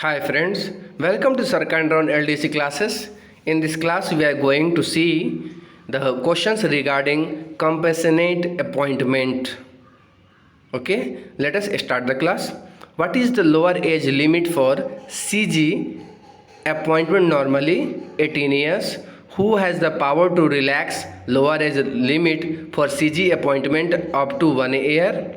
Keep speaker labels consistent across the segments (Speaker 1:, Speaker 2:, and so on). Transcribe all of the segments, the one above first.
Speaker 1: Hi friends, welcome to Sarkandron LDC classes. In this class we are going to see the questions regarding compassionate appointment. Okay, let us start the class. What is the lower age limit for CG appointment? Normally 18 years. Who has the power to relax lower age limit for CG appointment up to 1 year?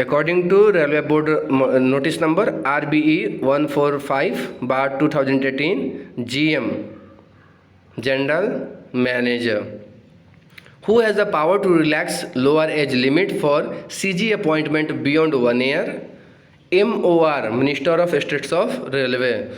Speaker 1: According to Railway Board notice number RBE 145/2018, GM, General Manager. Who has the power to relax lower age limit for CG appointment beyond 1 year? MOR, Minister of States of Railway.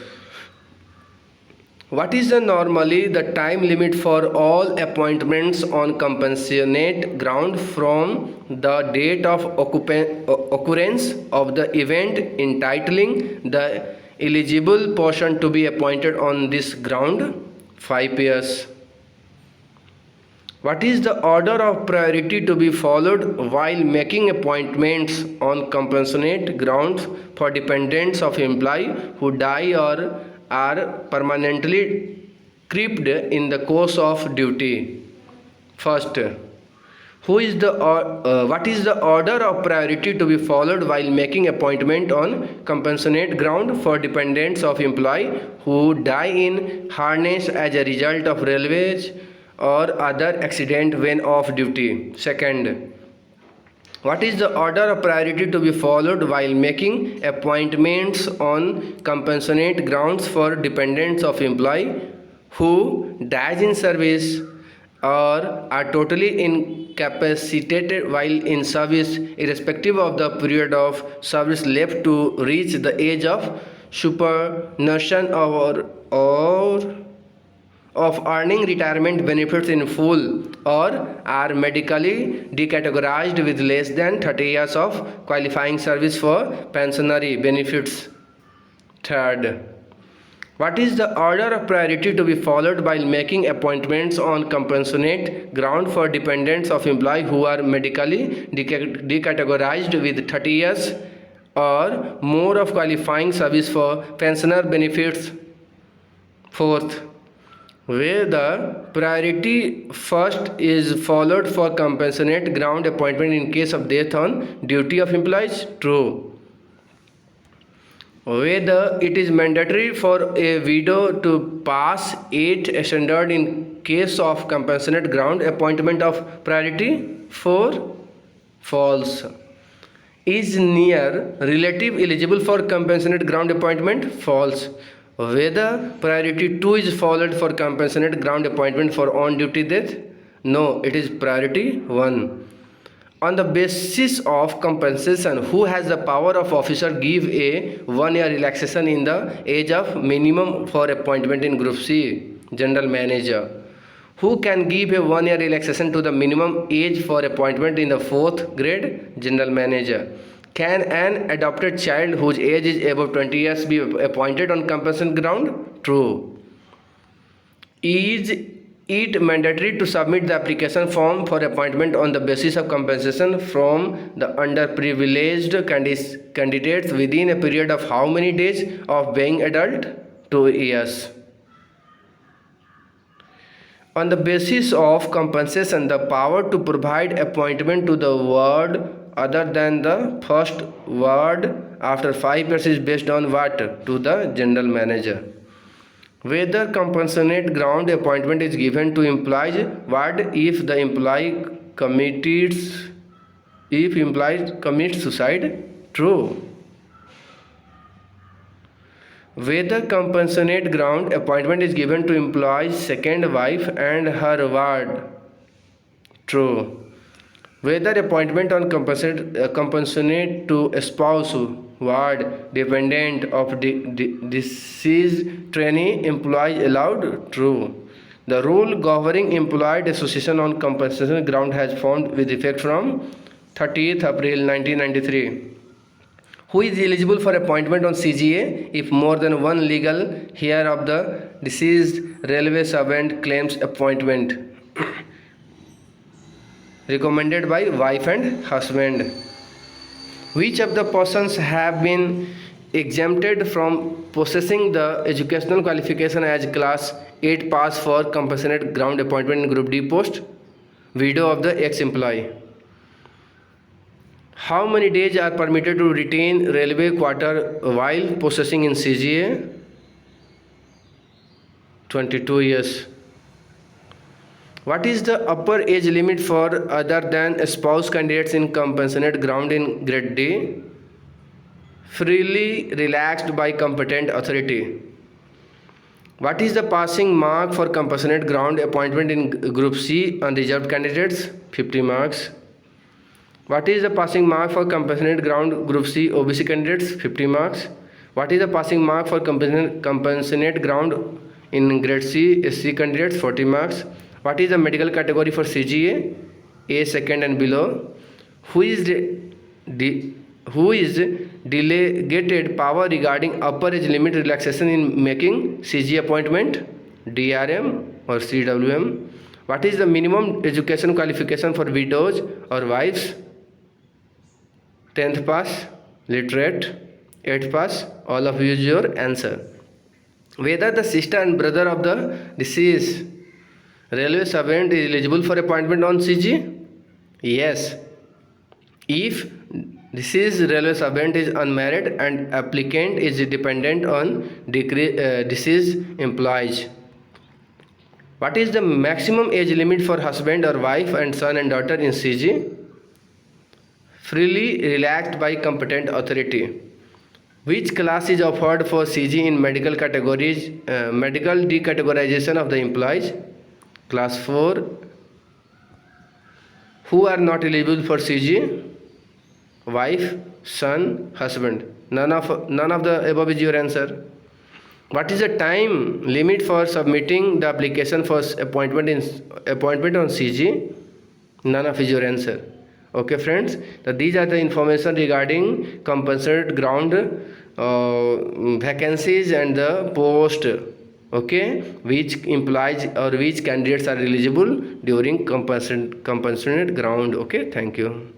Speaker 1: What is normally the time limit for all appointments on compassionate ground from the date of occurrence of the event entitling the eligible person to be appointed on this ground? 5 years. What is the order of priority to be followed while making appointments on compassionate grounds for dependents of employee who die or are permanently crippled in the course of duty? First, what is the order of priority to be followed while making appointment on compassionate ground for dependents of employee who die in harness as a result of railways or other accident when off duty? Second, what is the order of priority to be followed while making appointments on compassionate grounds for dependents of employee who dies in service or are totally incapacitated while in service, irrespective of the period of service left to reach the age of superannuation or of earning retirement benefits in full, or are medically decategorized with less than 30 years of qualifying service for pensionary benefits? Third, what is the order of priority to be followed while making appointments on compassionate ground for dependents of employee who are medically decategorized with 30 years or more of qualifying service for pensioner benefits? Fourth, where the priority first is followed for compassionate ground appointment in case of death on duty of employees? True. Whether it is mandatory for a widow to pass age standard in case of compassionate ground appointment of priority? 4. False. Is near relative eligible for compassionate ground appointment? False. Whether priority 2 is followed for compassionate ground appointment for on-duty death? No, it is priority 1. On the basis of compensation, who has the power of officer give a 1 year relaxation in the age of minimum for appointment in Group C? General Manager. Who can give a 1 year relaxation to the minimum age for appointment in the 4th grade? General Manager. Can an adopted child whose age is above 20 years be appointed on compensation ground? True. Is it mandatory to submit the application form for appointment on the basis of compensation from the underprivileged candidates within a period of how many days of being adult? 2 years. On the basis of compensation, the power to provide appointment to the ward other than the first ward after 5 years is based on what? To the General Manager. Whether compassionate ground appointment is given to employees ward if the employee commits suicide? True. Whether compassionate ground appointment is given to employee's second wife and her ward? True. Whether appointment on compassionate to a spouse, ward, dependent of deceased trainee employee allowed? True. The rule governing employed association on compensation ground has formed with effect from 30th April 1993. Who is eligible for appointment on CGA if more than one legal heir of the deceased railway servant claims appointment? Recommended by wife and husband. Which of the persons have been exempted from possessing the educational qualification as class 8 pass for compassionate ground appointment in group D post, widow of the ex-employee. How many days are permitted to retain railway quarter while possessing in CGA? 22 years. What is the upper age limit for other than spouse candidates in compassionate ground in grade D? Freely relaxed by competent authority. What is the passing mark for compassionate ground appointment in group C unreserved candidates? 50 marks. What is the passing mark for compassionate ground group C OBC candidates? 50 marks. What is the passing mark for compassionate ground in grade C SC candidates? 40 marks. What is the medical category for CGA? A second and below. Who is delegated power regarding upper age limit relaxation in making CG appointment? DRM or CWM. What is the minimum education qualification for widows or wives? 10th pass, literate, 8th pass. All of you use your answer. Whether the sister and brother of the deceased railway servant is eligible for appointment on CG? Yes. If deceased railway servant is unmarried and applicant is dependent on deceased employees. What is the maximum age limit for husband or wife and son and daughter in CG? Freely relaxed by competent authority. Which class is offered for CG in medical categories, medical decategorization of the employees? Class 4. Who are not eligible for CG? Wife, son, husband. None of the above is your answer. What is the time limit for submitting the application for appointment on CG? None of is your answer. Okay friends, so these are the information regarding compassionate ground vacancies and the post, okay, which implies or which candidates are eligible during compassionate ground. Okay, thank you.